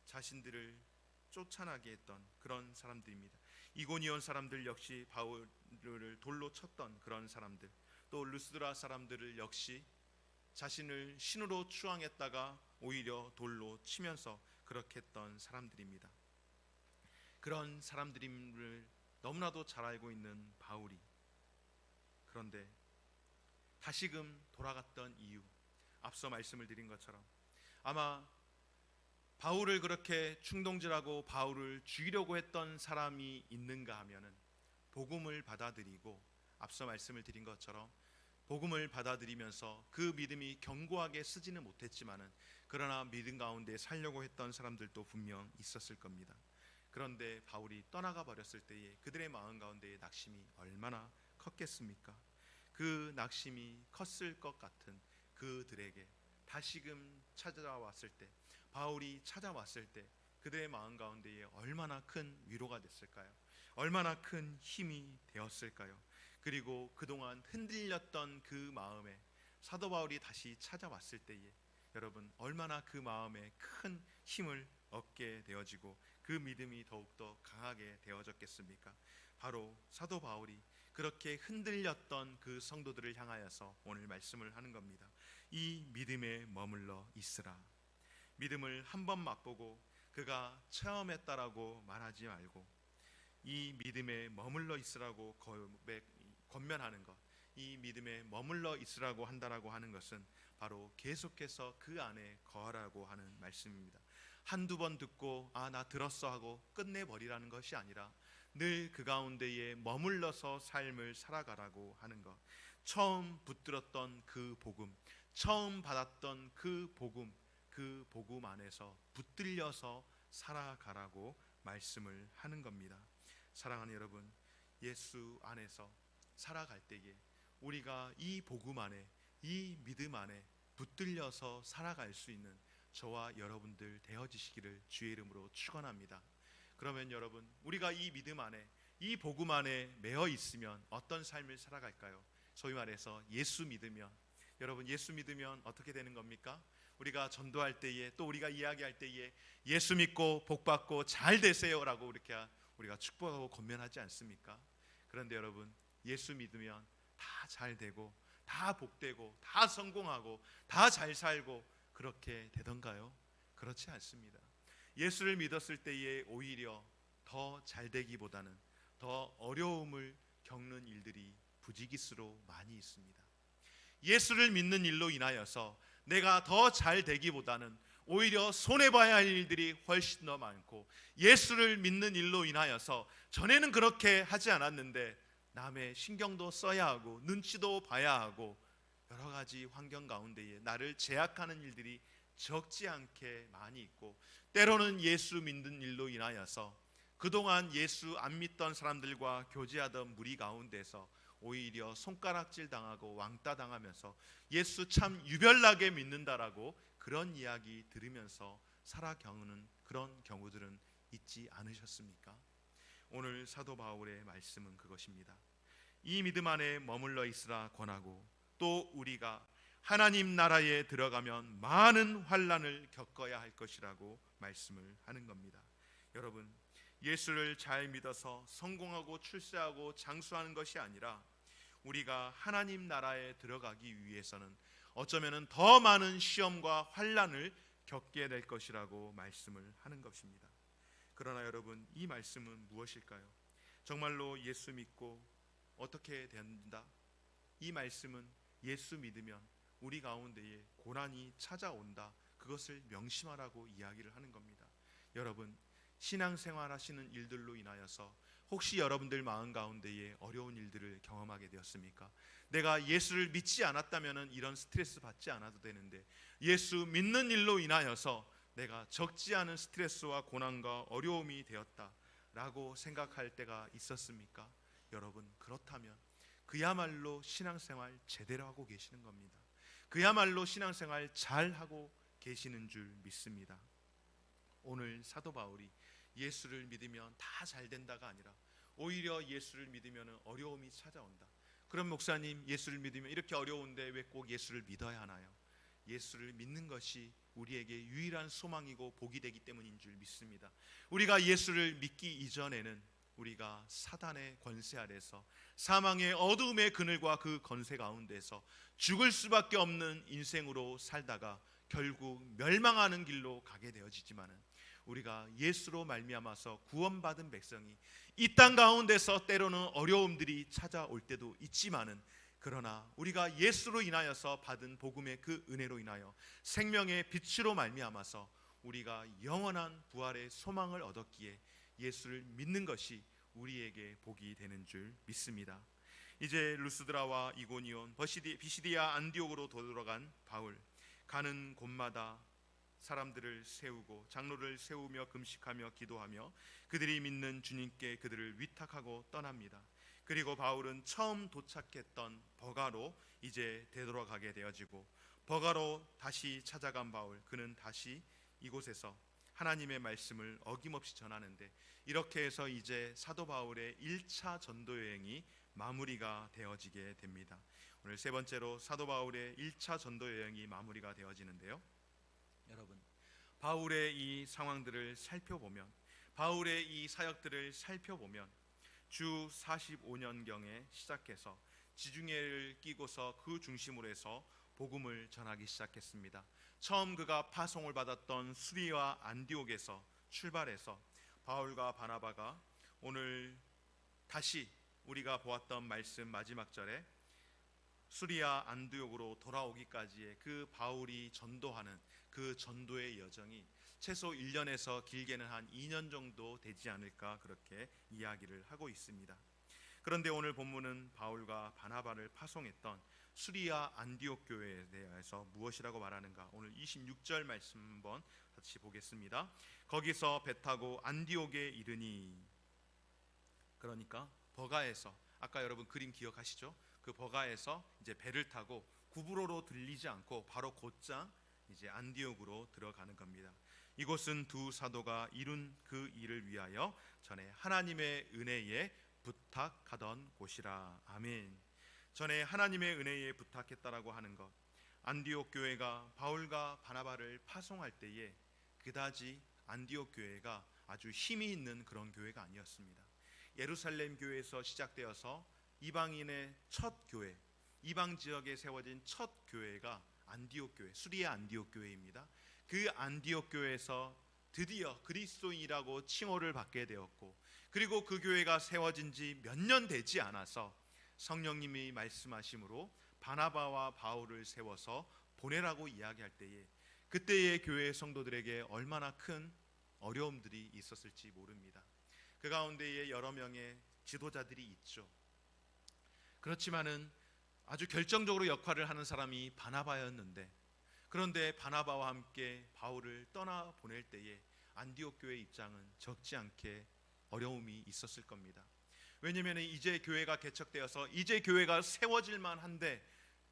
자신들을 쫓아나게 했던 그런 사람들입니다. 이고니온 사람들 역시 바울을 돌로 쳤던 그런 사람들, 또 루스드라 사람들을 역시 자신을 신으로 추앙했다가 오히려 돌로 치면서 그렇게 했던 사람들입니다. 그런 사람들임을 너무나도 잘 알고 있는 바울이, 그런데 다시금 돌아갔던 이유, 앞서 말씀을 드린 것처럼 아마 바울을 그렇게 충동질하고 바울을 죽이려고 했던 사람이 있는가 하면은 복음을 받아들이고, 앞서 말씀을 드린 것처럼 복음을 받아들이면서 그 믿음이 견고하게 쓰지는 못했지만은 그러나 믿음 가운데 살려고 했던 사람들도 분명 있었을 겁니다. 그런데 바울이 떠나가 버렸을 때에 그들의 마음 가운데의 낙심이 얼마나 컸겠습니까? 그 낙심이 컸을 것 같은 그들에게 다시금 찾아왔을 때, 바울이 찾아왔을 때 그들의 마음 가운데에 얼마나 큰 위로가 됐을까요? 얼마나 큰 힘이 되었을까요? 그리고 그동안 흔들렸던 그 마음에 사도 바울이 다시 찾아왔을 때에 여러분 얼마나 그 마음에 큰 힘을 얻게 되어지고 그 믿음이 더욱더 강하게 되어졌겠습니까? 바로 사도 바울이 그렇게 흔들렸던 그 성도들을 향하여서 오늘 말씀을 하는 겁니다. 이 믿음에 머물러 있으라. 믿음을 한번 맛보고 그가 체험했다라고 말하지 말고 이 믿음에 머물러 있으라고 권면하는 것, 이 믿음에 머물러 있으라고 한다라고 하는 것은 바로 계속해서 그 안에 거하라고 하는 말씀입니다. 한두 번 듣고 나 들었어 하고 끝내버리라는 것이 아니라 늘 그 가운데에 머물러서 삶을 살아가라고 하는 것. 처음 붙들었던 그 복음, 처음 받았던 그 복음 안에서 붙들려서 살아가라고 말씀을 하는 겁니다. 사랑하는 여러분, 예수 안에서 살아갈 때에 우리가 이 복음 안에, 이 믿음 안에 붙들려서 살아갈 수 있는 저와 여러분들 되어지시기를 주의 이름으로 축원합니다. 그러면 여러분, 우리가 이 믿음 안에, 이 복음 안에 매어 있으면 어떤 삶을 살아갈까요? 소위 말해서 예수 믿으면, 여러분 예수 믿으면 어떻게 되는 겁니까? 우리가 전도할 때에, 또 우리가 이야기할 때에 예수 믿고 복 받고 잘 되세요라고 이렇게 우리가 축복하고 권면하지 않습니까? 그런데 여러분, 예수 믿으면 다 잘 되고 다 복되고 다 성공하고 다 잘 살고 그렇게 되던가요? 그렇지 않습니다. 예수를 믿었을 때에 오히려 더 잘 되기보다는 더 어려움을 겪는 일들이 부지기수로 많이 있습니다. 예수를 믿는 일로 인하여서 내가 더 잘 되기보다는 오히려 손해봐야 할 일들이 훨씬 더 많고, 예수를 믿는 일로 인하여서 전에는 그렇게 하지 않았는데 남의 신경도 써야 하고 눈치도 봐야 하고 여러 가지 환경 가운데에 나를 제약하는 일들이 적지 않게 많이 있고, 때로는 예수 믿는 일로 인하여서 그동안 예수 안 믿던 사람들과 교제하던 무리 가운데서 오히려 손가락질 당하고 왕따 당하면서 예수 참 유별나게 믿는다라고 그런 이야기 들으면서 살아 겪는 그런 경우들은 있지 않으셨습니까? 오늘 사도 바울의 말씀은 그것입니다. 이 믿음 안에 머물러 있으라 권하고, 또 우리가 하나님 나라에 들어가면 많은 환난을 겪어야 할 것이라고 말씀을 하는 겁니다. 여러분, 예수를 잘 믿어서 성공하고 출세하고 장수하는 것이 아니라 우리가 하나님 나라에 들어가기 위해서는 어쩌면 더 많은 시험과 환난을 겪게 될 것이라고 말씀을 하는 것입니다. 그러나 여러분, 이 말씀은 무엇일까요? 정말로 예수 믿고 어떻게 된다? 이 말씀은 예수 믿으면 우리 가운데에 고난이 찾아온다, 그것을 명심하라고 이야기를 하는 겁니다. 여러분, 신앙생활 하시는 일들로 인하여서 혹시 여러분들 마음 가운데에 어려운 일들을 경험하게 되었습니까? 내가 예수를 믿지 않았다면 이런 스트레스 받지 않아도 되는데 예수 믿는 일로 인하여서 내가 적지 않은 스트레스와 고난과 어려움이 되었다라고 생각할 때가 있었습니까? 여러분, 그렇다면 그야말로 신앙생활 제대로 하고 계시는 겁니다. 그야말로 신앙생활 잘 하고 계시는 줄 믿습니다. 오늘 사도 바울이 예수를 믿으면 다 잘 된다가 아니라 오히려 예수를 믿으면 어려움이 찾아온다. 그럼 목사님, 예수를 믿으면 이렇게 어려운데 왜 꼭 예수를 믿어야 하나요? 예수를 믿는 것이 우리에게 유일한 소망이고 복이 되기 때문인 줄 믿습니다. 우리가 예수를 믿기 이전에는 우리가 사단의 권세 아래서 사망의 어두움의 그늘과 그 권세 가운데서 죽을 수밖에 없는 인생으로 살다가 결국 멸망하는 길로 가게 되어지지만은, 우리가 예수로 말미암아서 구원받은 백성이 이 땅 가운데서 때로는 어려움들이 찾아올 때도 있지만은, 그러나 우리가 예수로 인하여서 받은 복음의 그 은혜로 인하여 생명의 빛으로 말미암아서 우리가 영원한 부활의 소망을 얻었기에 예수를 믿는 것이 우리에게 복이 되는 줄 믿습니다. 이제 루스드라와 이고니온, 비시디아 안디옥으로 돌아간 바울, 가는 곳마다 사람들을 세우고 장로를 세우며 금식하며 기도하며 그들이 믿는 주님께 그들을 위탁하고 떠납니다. 그리고 바울은 처음 도착했던 버가로 이제 되돌아가게 되어지고, 버가로 다시 찾아간 바울, 그는 다시 이곳에서 하나님의 말씀을 어김없이 전하는데, 이렇게 해서 이제 사도 바울의 1차 전도 여행이 마무리가 되어지게 됩니다. 오늘 세 번째로 사도 바울의 1차 전도 여행이 마무리가 되어지는데요, 여러분, 바울의 이 상황들을 살펴보면, 바울의 이 사역들을 살펴보면 주 45년경에 시작해서 지중해를 끼고서 그 중심으로 해서 복음을 전하기 시작했습니다. 처음 그가 파송을 받았던 수리와 안디옥에서 출발해서 바울과 바나바가 오늘 다시 우리가 보았던 말씀 마지막 절에 수리아 안디옥으로 돌아오기까지의 그 바울이 전도하는 그 전도의 여정이 최소 1년에서 길게는 한 2년 정도 되지 않을까, 그렇게 이야기를 하고 있습니다. 그런데 오늘 본문은 바울과 바나바를 파송했던 수리아 안디옥 교회에 대해서 무엇이라고 말하는가, 오늘 26절 말씀 한번 같이 보겠습니다. 거기서 배 타고 안디옥에 이르니, 그러니까 버가에서, 아까 여러분 그림 기억하시죠? 그 버가에서 이제 배를 타고 구브로로 들리지 않고 바로 곧장 이제 안디옥으로 들어가는 겁니다. 이곳은 두 사도가 이룬 그 일을 위하여 전에 하나님의 은혜에 부탁하던 곳이라. 아멘. 전에 하나님의 은혜에 부탁했다라고 하는 것, 안디옥 교회가 바울과 바나바를 파송할 때에 그다지 안디옥 교회가 아주 힘이 있는 그런 교회가 아니었습니다. 예루살렘 교회에서 시작되어서 이방인의 첫 교회, 이방 지역에 세워진 첫 교회가 안디옥 교회, 수리아 안디옥 교회입니다. 그 안디옥 교회에서 드디어 그리스도인이라고 칭호를 받게 되었고, 그리고 그 교회가 세워진 지 몇 년 되지 않아서 성령님이 말씀하심으로 바나바와 바울을 세워서 보내라고 이야기할 때에, 그때의 교회 성도들에게 얼마나 큰 어려움들이 있었을지 모릅니다. 그 가운데에 여러 명의 지도자들이 있죠. 그렇지만은 아주 결정적으로 역할을 하는 사람이 바나바였는데, 그런데 바나바와 함께 바울을 떠나 보낼 때에 안디옥 교회 입장은 적지 않게 어려움이 있었을 겁니다. 왜냐하면 이제 교회가 개척되어서 이제 교회가 세워질 만한데,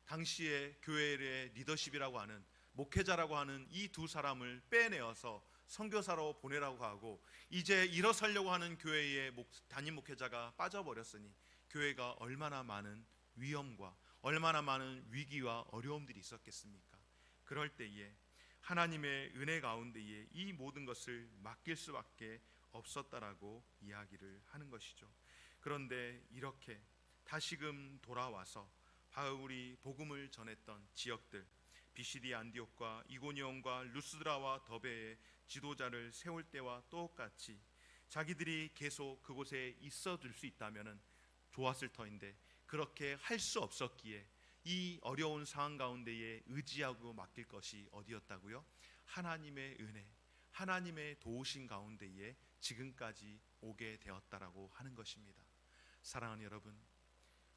당시에 교회의 리더십이라고 하는, 목회자라고 하는 이 두 사람을 빼내어서 선교사로 보내라고 하고, 이제 일어서려고 하는 교회의 담임 목회자가 빠져버렸으니 교회가 얼마나 많은 위험과 얼마나 많은 위기와 어려움들이 있었겠습니까? 그럴 때에 하나님의 은혜 가운데에 이 모든 것을 맡길 수밖에 없었다라고 이야기를 하는 것이죠. 그런데 이렇게 다시금 돌아와서 바울이 복음을 전했던 지역들, 비시디 안디옥과 이고니온과 루스드라와 더베의 지도자를 세울 때와 똑같이 자기들이 계속 그곳에 있어줄 수 있다면 좋았을 터인데, 그렇게 할 수 없었기에 이 어려운 상황 가운데에 의지하고 맡길 것이 어디였다고요? 하나님의 은혜, 하나님의 도우신 가운데에 지금까지 오게 되었다라고 하는 것입니다. 사랑하는 여러분,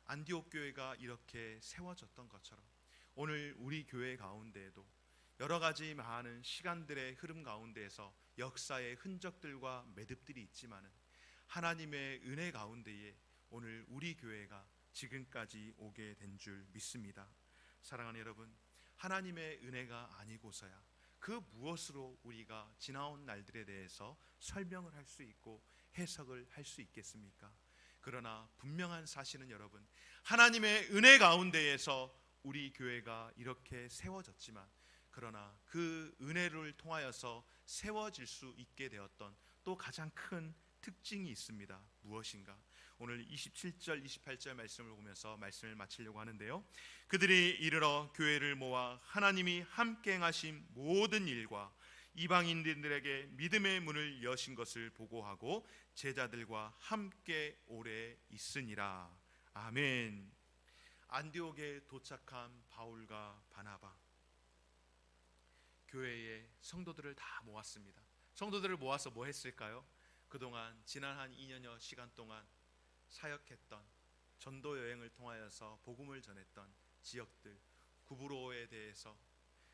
안디옥 교회가 이렇게 세워졌던 것처럼 오늘 우리 교회 가운데에도 여러 가지 많은 시간들의 흐름 가운데에서 역사의 흔적들과 매듭들이 있지만은, 하나님의 은혜 가운데에 오늘 우리 교회가 지금까지 오게 된 줄 믿습니다. 사랑하는 여러분, 하나님의 은혜가 아니고서야 그 무엇으로 우리가 지나온 날들에 대해서 설명을 할 수 있고 해석을 할 수 있겠습니까? 그러나 분명한 사실은 여러분, 하나님의 은혜 가운데에서 우리 교회가 이렇게 세워졌지만, 그러나 그 은혜를 통하여서 세워질 수 있게 되었던 또 가장 큰 특징이 있습니다. 무엇인가? 오늘 27절 28절 말씀을 보면서 말씀을 마치려고 하는데요, 그들이 이르러 교회를 모아 하나님이 함께 행하신 모든 일과 이방인들에게 믿음의 문을 여신 것을 보고하고 제자들과 함께 오래 있으니라. 아멘. 안디옥에 도착한 바울과 바나바, 교회의 성도들을 다 모았습니다. 성도들을 모아서 뭐 했을까요? 그동안 지난 한 2년여 시간 동안 사역했던, 전도 여행을 통하여서 복음을 전했던 지역들, 구브로에 대해서,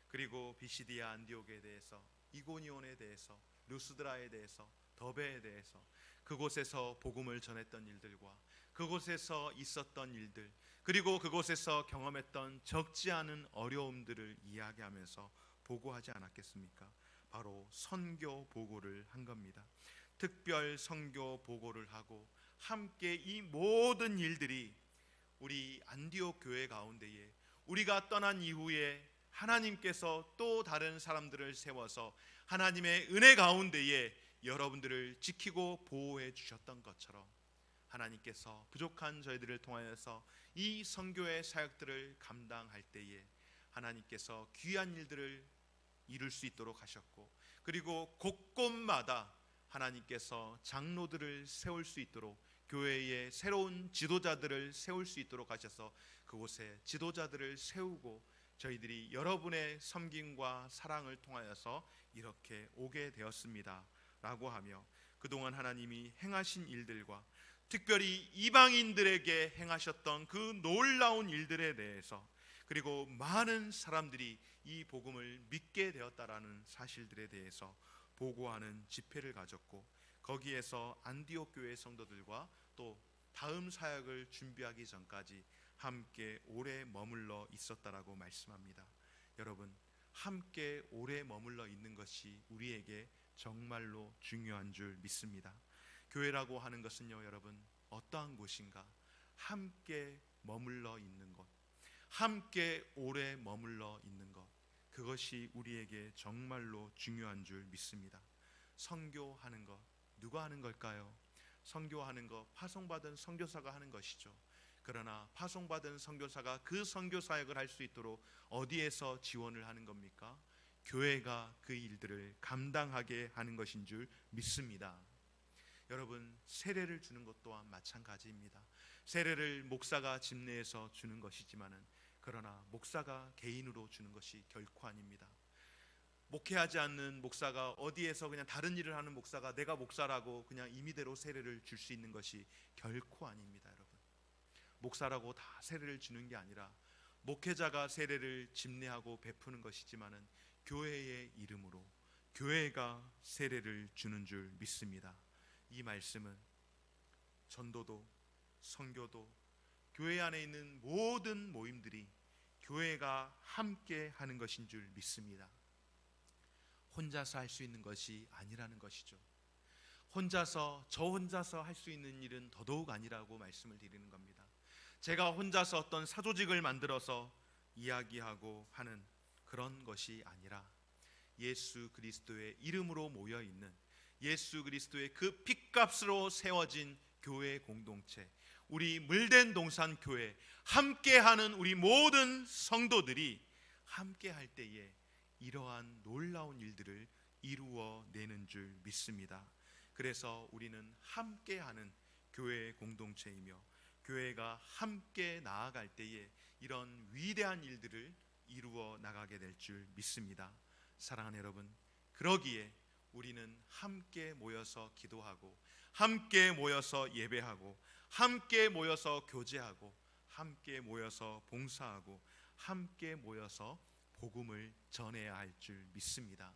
그리고 비시디아 안디옥에 대해서, 이고니온에 대해서, 루스드라에 대해서, 더베에 대해서, 그곳에서 복음을 전했던 일들과 그곳에서 있었던 일들, 그리고 그곳에서 경험했던 적지 않은 어려움들을 이야기하면서 보고하지 않았겠습니까? 바로 선교 보고를 한 겁니다. 특별 선교 보고를 하고 함께 이 모든 일들이 우리 안디옥 교회 가운데에 우리가 떠난 이후에 하나님께서 또 다른 사람들을 세워서 하나님의 은혜 가운데에 여러분들을 지키고 보호해 주셨던 것처럼, 하나님께서 부족한 저희들을 통하여서 이 선교의 사역들을 감당할 때에 하나님께서 귀한 일들을 이룰 수 있도록 하셨고, 그리고 곳곳마다 하나님께서 장로들을 세울 수 있도록, 교회의 새로운 지도자들을 세울 수 있도록 하셔서 그곳에 지도자들을 세우고 저희들이 여러분의 섬김과 사랑을 통하여서 이렇게 오게 되었습니다 라고 하며, 그동안 하나님이 행하신 일들과 특별히 이방인들에게 행하셨던 그 놀라운 일들에 대해서, 그리고 많은 사람들이 이 복음을 믿게 되었다라는 사실들에 대해서 보고하는 집회를 가졌고, 거기에서 안디옥 교회 성도들과 또 다음 사역을 준비하기 전까지 함께 오래 머물러 있었다라고 말씀합니다. 여러분, 함께 오래 머물러 있는 것이 우리에게 정말로 중요한 줄 믿습니다. 교회라고 하는 것은요, 여러분, 어떠한 곳인가? 함께 머물러 있는 것, 함께 오래 머물러 있는 것, 그것이 우리에게 정말로 중요한 줄 믿습니다. 선교하는 것, 누가 하는 걸까요? 선교하는 것, 파송받은 선교사가 하는 것이죠. 그러나 파송받은 선교사가 그 선교 사역을 할 수 있도록 어디에서 지원을 하는 겁니까? 교회가 그 일들을 감당하게 하는 것인 줄 믿습니다. 여러분, 세례를 주는 것 또한 마찬가지입니다. 세례를 목사가 집내에서 주는 것이지만은, 그러나 목사가 개인으로 주는 것이 결코 아닙니다. 목회하지 않는 목사가 어디에서 그냥 다른 일을 하는 목사가 내가 목사라고 그냥 임의대로 세례를 줄 수 있는 것이 결코 아닙니다. 여러분, 목사라고 다 세례를 주는 게 아니라 목회자가 세례를 집례하고 베푸는 것이지만은 교회의 이름으로 교회가 세례를 주는 줄 믿습니다. 이 말씀은 전도도 선교도 교회 안에 있는 모든 모임들이 교회가 함께 하는 것인 줄 믿습니다. 혼자서 할 수 있는 것이 아니라는 것이죠. 저 혼자서 할 수 있는 일은 더더욱 아니라고 말씀을 드리는 겁니다. 제가 혼자서 어떤 사조직을 만들어서 이야기하고 하는 그런 것이 아니라 예수 그리스도의 이름으로 모여 있는, 예수 그리스도의 그 핏값으로 세워진 교회 공동체, 우리 물된 동산 교회, 함께하는 우리 모든 성도들이 함께할 때에 이러한 놀라운 일들을 이루어내는 줄 믿습니다. 그래서 우리는 함께하는 교회 공동체이며, 교회가 함께 나아갈 때에 이런 위대한 일들을 이루어 나가게 될 줄 믿습니다. 사랑하는 여러분, 그러기에 우리는 함께 모여서 기도하고, 함께 모여서 예배하고, 함께 모여서 교제하고, 함께 모여서 봉사하고, 함께 모여서 복음을 전해야 할 줄 믿습니다.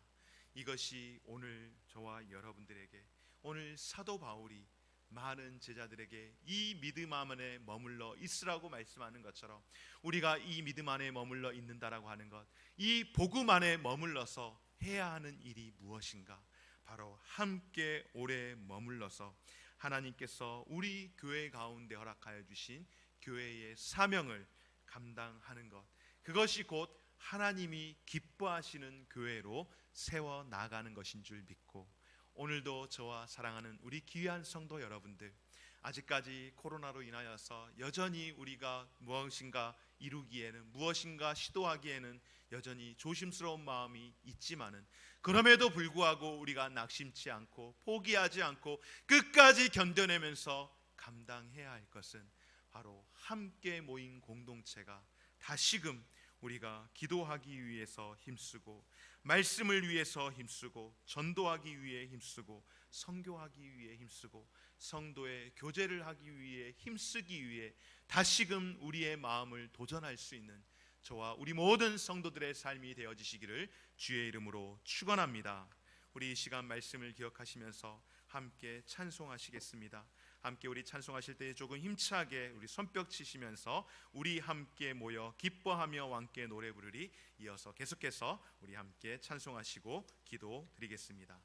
이것이 오늘 저와 여러분들에게, 오늘 사도 바울이 많은 제자들에게 이 믿음 안에 머물러 있으라고 말씀하는 것처럼, 우리가 이 믿음 안에 머물러 있는다라고 하는 것, 이 복음 안에 머물러서 해야 하는 일이 무엇인가? 바로 함께 오래 머물러서 하나님께서 우리 교회 가운데 허락하여 주신 교회의 사명을 감당하는 것, 그것이 곧 하나님이 기뻐하시는 교회로 세워 나가는 것인 줄 믿고, 오늘도 저와 사랑하는 우리 귀한 성도 여러분들, 아직까지 코로나로 인하여서 여전히 우리가 무엇인가 이루기에는, 무엇인가 시도하기에는 여전히 조심스러운 마음이 있지만은, 그럼에도 불구하고 우리가 낙심치 않고 포기하지 않고 끝까지 견뎌내면서 감당해야 할 것은 바로 함께 모인 공동체가 다시금 우리가 기도하기 위해서 힘쓰고, 말씀을 위해서 힘쓰고, 전도하기 위해 힘쓰고, 선교하기 위해 힘쓰고, 성도의 교제를 하기 위해 힘쓰기 위해 다시금 우리의 마음을 도전할 수 있는 저와 우리 모든 성도들의 삶이 되어지시기를 주의 이름으로 축원합니다. 우리 이 시간 말씀을 기억하시면서 함께 찬송하시겠습니다. 함께 우리 찬송하실 때 조금 힘차게 우리 손뼉 치시면서 우리 함께 모여 기뻐하며 왕께 노래 부르리, 이어서 계속해서 우리 함께 찬송하시고 기도 드리겠습니다.